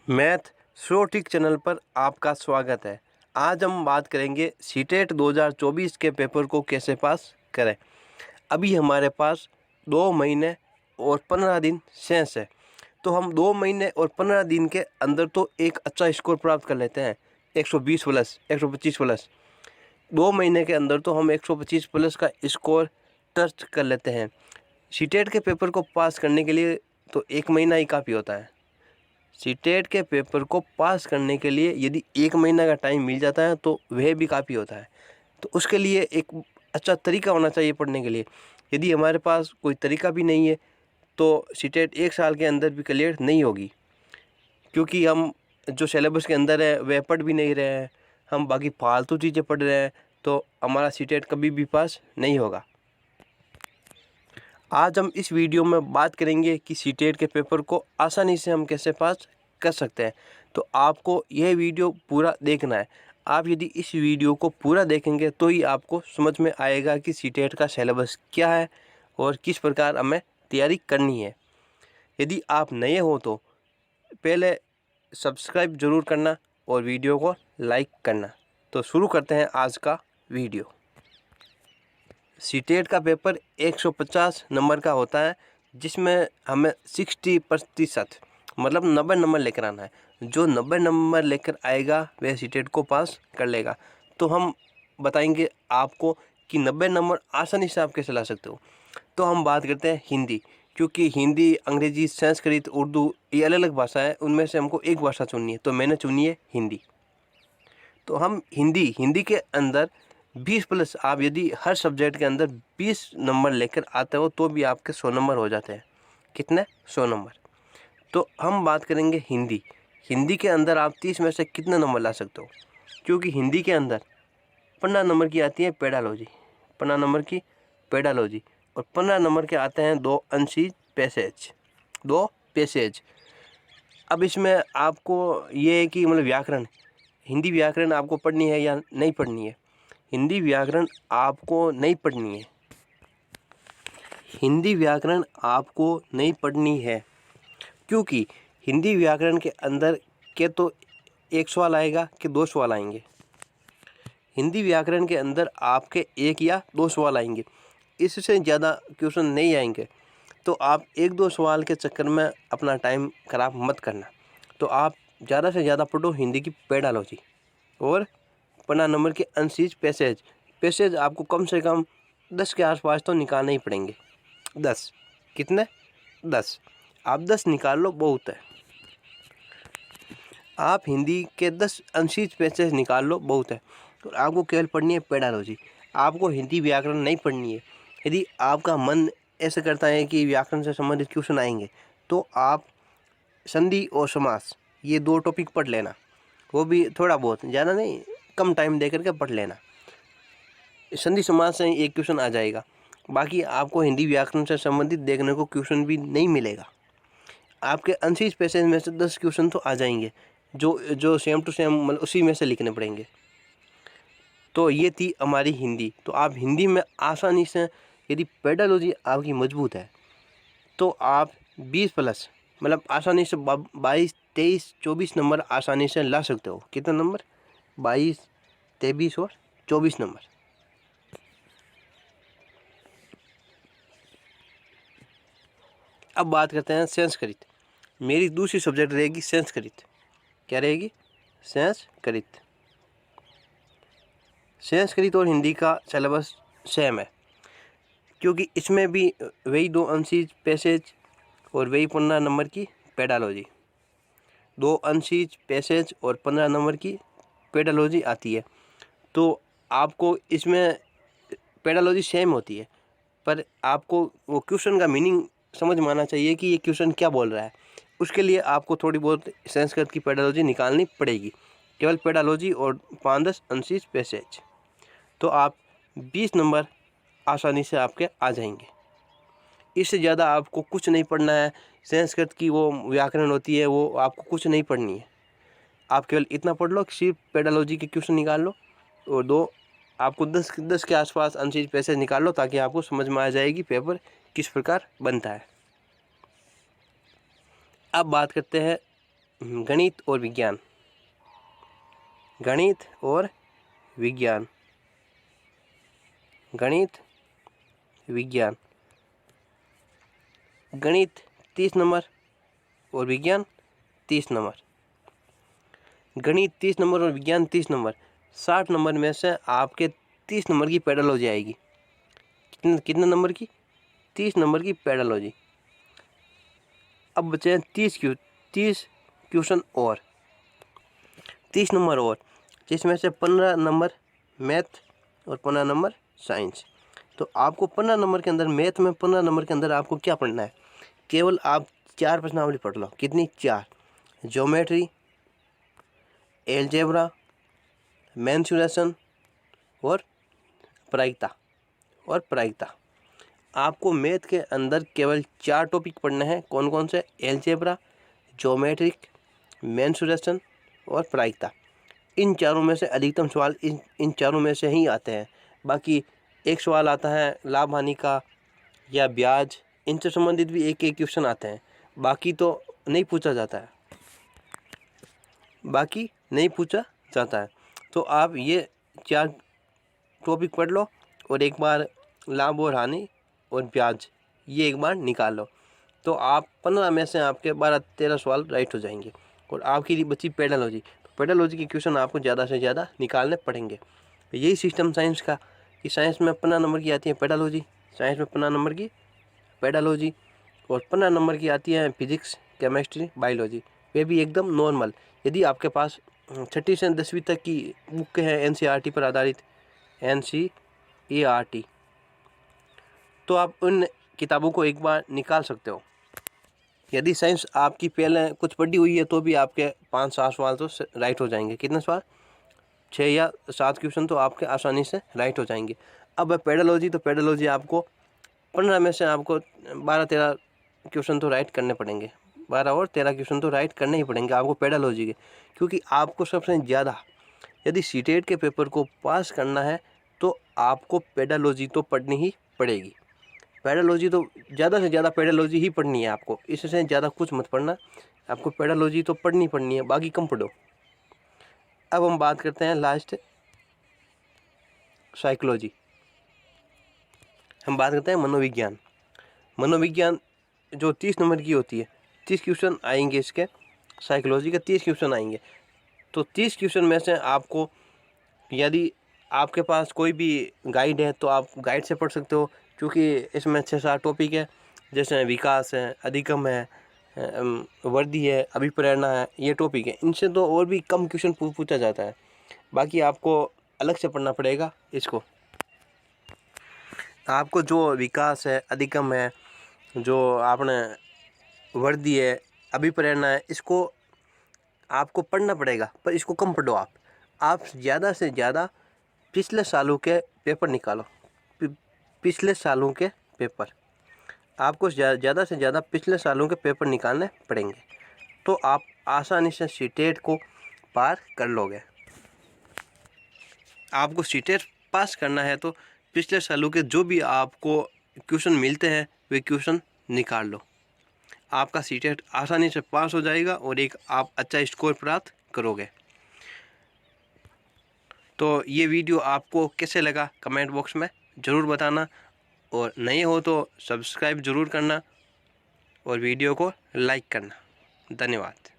Math slow trick channel पर आपका स्वागत है। आज हम बात करेंगे सीटेट 2024 के पेपर को कैसे पास करें। अभी हमारे पास 2 महीने और 15 दिन शेष है, तो हम 2 महीने और 15 दिन के अंदर तो एक अच्छा स्कोर प्राप्त कर लेते हैं। 120 प्लस 125 प्लस 2 महीने के अंदर तो हम 125 प्लस का स्कोर टच कर लेते हैं। सीटेट के पेपर को पास करने के लिए तो 1 महीना ही काफ़ी होता है। सीटेट के पेपर को पास करने के लिए यदि 1 महीना का टाइम मिल जाता है तो वह भी काफ़ी होता है। तो उसके लिए एक अच्छा तरीका होना चाहिए पढ़ने के लिए। यदि हमारे पास कोई तरीका भी नहीं है तो सीटेट 1 साल के अंदर भी क्लियर नहीं होगी, क्योंकि हम जो सिलेबस के अंदर है वह पढ़ भी नहीं रहे हैं, हम बाकी फालतू चीज़ें पढ़ रहे हैं, तो हमारा सीटेट कभी भी पास नहीं होगा। आज हम इस वीडियो में बात करेंगे कि सीटेट के पेपर को आसानी से हम कैसे पास कर सकते हैं। तो आपको यह वीडियो पूरा देखना है। आप यदि इस वीडियो को पूरा देखेंगे तो ही आपको समझ में आएगा कि सीटेट का सिलेबस क्या है और किस प्रकार हमें तैयारी करनी है। यदि आप नए हो तो पहले सब्सक्राइब ज़रूर करना और वीडियो को लाइक करना। तो शुरू करते हैं आज का वीडियो। सीटेट का पेपर 150 नंबर का होता है, जिसमें हमें 60% मतलब 90 नंबर लेकर आना है। जो 90 नंबर लेकर आएगा वह सीटेट को पास कर लेगा। तो हम बताएंगे आपको कि 90 नंबर आसानी से आप कैसे ला सकते हो। तो हम बात करते हैं हिंदी, क्योंकि हिंदी, अंग्रेजी, संस्कृत, उर्दू ये अलग अलग भाषा है, उनमें से हमको एक भाषा चुननी है, तो मैंने चुनी है हिंदी। तो हम हिंदी के अंदर 20 प्लस, आप यदि हर सब्जेक्ट के अंदर 20 नंबर लेकर आते हो तो भी आपके 100 नंबर हो जाते हैं। कितने? 100 नंबर। तो हम बात करेंगे हिंदी के अंदर आप 30 में से कितने नंबर ला सकते हो, क्योंकि हिंदी के अंदर 15 नंबर की आती है पेडालॉजी, 15 नंबर की पेडालॉजी, और 15 नंबर के आते हैं 2 अनसीज पैसेज, 2 पैसेज। अब इसमें आपको ये है कि मतलब व्याकरण, हिंदी व्याकरण आपको पढ़नी है या नहीं पढ़नी है। हिंदी व्याकरण आपको नहीं पढ़नी है, हिंदी व्याकरण आपको नहीं पढ़नी है, क्योंकि हिंदी व्याकरण के अंदर के तो एक सवाल आएगा कि 2 सवाल आएंगे। हिंदी व्याकरण के अंदर आपके 1 या 2 सवाल आएंगे, इससे ज़्यादा क्वेश्चन नहीं आएंगे। तो आप 1-2 सवाल के चक्कर में अपना टाइम खराब मत करना। तो आप ज़्यादा से ज़्यादा पढ़ो हिंदी की पेडालॉजी और 15 नंबर के अनसीज पैसेज आपको कम से कम 10 के आसपास तो निकालने ही पड़ेंगे। 10 कितने? 10 आप 10 निकाल लो, बहुत है। आप हिंदी के 10 अनसीज पैसेज निकाल लो, बहुत है। तो आपको केवल पढ़नी है पेडालॉजी, आपको हिंदी व्याकरण नहीं पढ़नी है। यदि आपका मन ऐसे करता है कि व्याकरण से संबंधित क्वेश्चन आएंगे तो आप संधि और समास ये 2 टॉपिक पढ़ लेना, वो भी थोड़ा बहुत, ज़्यादा नहीं, कम टाइम दे करके पढ़ लेना। संधि समास से एक क्वेश्चन आ जाएगा, बाकी आपको हिंदी व्याकरण से संबंधित देखने को क्वेश्चन भी नहीं मिलेगा। आपके अनसीज पैसेज में से 10 क्वेश्चन तो आ जाएंगे, जो सेम टू सेम मतलब उसी में से लिखने पड़ेंगे। तो ये थी हमारी हिंदी। तो आप हिंदी में आसानी से, यदि पेडालॉजी आपकी मजबूत है तो आप 20 प्लस मतलब आसानी से 22, 23, 24 नंबर आसानी से ला सकते हो। कितने नंबर? 22, 23 और 24 नंबर। अब बात करते हैं संस्कृत। मेरी दूसरी सब्जेक्ट रहेगी संस्कृत। क्या रहेगी? संस्कृत। संस्कृत और हिंदी का सिलेबस सेम है, क्योंकि इसमें भी वही 2 अनसीज पैसेज और वही 15 नंबर की पेडालॉजी, 2 अनसीज पैसेज और 15 नंबर की पेडालॉजी आती है। तो आपको इसमें पेडालॉजी सेम होती है, पर आपको वो क्वेश्चन का मीनिंग समझ में आना चाहिए कि ये क्वेश्चन क्या बोल रहा है। उसके लिए आपको थोड़ी बहुत संस्कृत की पेडालॉजी निकालनी पड़ेगी, केवल पेडालॉजी और 5-10 अनसीज पैसेज। तो आप 20 नंबर आसानी से आपके आ जाएंगे। इससे ज़्यादा आपको कुछ नहीं पढ़ना है। संस्कृत की वो व्याकरण होती है, वो आपको कुछ नहीं पढ़नी है। आप केवल इतना पढ़ लो कि सिर्फ पेडालॉजी के क्वेश्चन निकाल लो, और 2 आपको 10 के आसपास अनसीज पैसेज निकाल लो, ताकि आपको समझ में आ जाएगी पेपर किस प्रकार बनता है। अब बात करते हैं गणित और विज्ञान, गणित और विज्ञान, गणित विज्ञान, गणित 30 नंबर और विज्ञान 30 नंबर, गणित 30 नंबर और विज्ञान 30 नंबर। 60 नंबर में से आपके 30 नंबर की पेडालॉजी आएगी। कितने नंबर की? 30 नंबर की पेडालॉजी। अब बचे 30 क्वेश्चन और 30 नंबर और, जिसमें से 15 नंबर मैथ और 15 नंबर साइंस। तो आपको 15 नंबर के अंदर, मैथ में 15 नंबर के अंदर आपको क्या पढ़ना है? केवल आप 4 प्रश्नावली पढ़ लो। कितनी? 4। ज्योमेट्री, एलजेब्रा, मेंसुरेशन और प्रायिकता। आपको मैथ के अंदर केवल 4 टॉपिक पढ़ने हैं। कौन कौन से? एलजेब्रा, ज्योमेट्रिक, मेंसुरेशन और प्रायिकता। इन चारों में से अधिकतम सवाल इन चारों में से ही आते हैं। बाकी एक सवाल आता है लाभ हानि का या ब्याज, इनसे संबंधित भी एक क्वेश्चन आते हैं। बाकी तो नहीं पूछा जाता है। तो आप ये 4 टॉपिक पढ़ लो और एक बार लाभ और हानि और ब्याज ये एक बार निकाल लो। तो आप 15 में से आपके 12-13 सवाल राइट हो जाएंगे। और आपकी बची पेडालॉजी। तो पेडालॉजी के क्वेश्चन आपको ज़्यादा से ज़्यादा निकालने पड़ेंगे। यही सिस्टम साइंस का, कि साइंस में 15 नंबर की आती है पेडालॉजी, साइंस में 15 नंबर की पेडालॉजी, और 15 नंबर की आती है फिजिक्स, केमिस्ट्री, बायोलॉजी। वे भी एकदम नॉर्मल। यदि आपके पास 6ठी से 10वीं तक की बुक है NCERT पर आधारित, NCERT, तो आप उन किताबों को एक बार निकाल सकते हो। यदि साइंस आपकी पहले कुछ पढ़ी हुई है तो भी आपके 5-7 सवाल तो राइट हो जाएंगे। कितने सवाल? 6 या 7 क्वेश्चन तो आपके आसानी से राइट हो जाएंगे। अब पेडालॉजी, तो पेडालॉजी आपको 15 में से आपको 12-13 क्वेश्चन तो राइट करने पड़ेंगे। 12 और 13 क्वेश्चन तो राइट करने ही पड़ेंगे आपको पेडालॉजी के, क्योंकि आपको सबसे ज़्यादा यदि सीटेट के पेपर को पास करना है तो आपको पेडालॉजी तो पढ़नी ही पड़ेगी। पेडालॉजी तो ज़्यादा से ज़्यादा पेडालॉजी ही पढ़नी है आपको, इससे ज़्यादा कुछ मत पढ़ना। आपको पेडालॉजी तो पढ़नी है, बाकी कम पढ़ो। अब हम बात करते हैं लास्ट, साइकोलॉजी। हम बात करते हैं मनोविज्ञान। मनोविज्ञान जो 30 नंबर की होती है, 30 क्वेश्चन आएंगे इसके। साइकोलॉजी के 30 क्वेश्चन आएंगे। तो 30 क्वेश्चन में से आपको, यदि आपके पास कोई भी गाइड है तो आप गाइड से पढ़ सकते हो, क्योंकि इसमें 6-7 टॉपिक है, जैसे विकास है, अधिगम है, वर्दी है, अभिप्रेरणा है, ये टॉपिक है। इनसे तो और भी कम क्वेश्चन पूछा जाता है। बाकी आपको अलग से पढ़ना पड़ेगा इसको। आपको जो विकास है, अधिगम है, जो आपने वर्दी है, अभिप्रेरणा है, इसको आपको पढ़ना पड़ेगा, पर इसको कम पढ़ो आप ज़्यादा से ज़्यादा पिछले सालों के पेपर निकालो। पिछले सालों के पेपर आपको ज़्यादा से ज़्यादा पिछले सालों के पेपर निकालने पड़ेंगे, तो आप आसानी से सीटेट को पार कर लोगे। आपको सीटेट पास करना है तो पिछले सालों के जो भी आपको क्वेश्चन मिलते हैं वे क्वेश्चन निकाल लो। आपका सीटेट आसानी से पास हो जाएगा और एक आप अच्छा स्कोर प्राप्त करोगे। तो ये वीडियो आपको कैसे लगा कमेंट बॉक्स में ज़रूर बताना, और नए हो तो सब्सक्राइब ज़रूर करना और वीडियो को लाइक करना। धन्यवाद।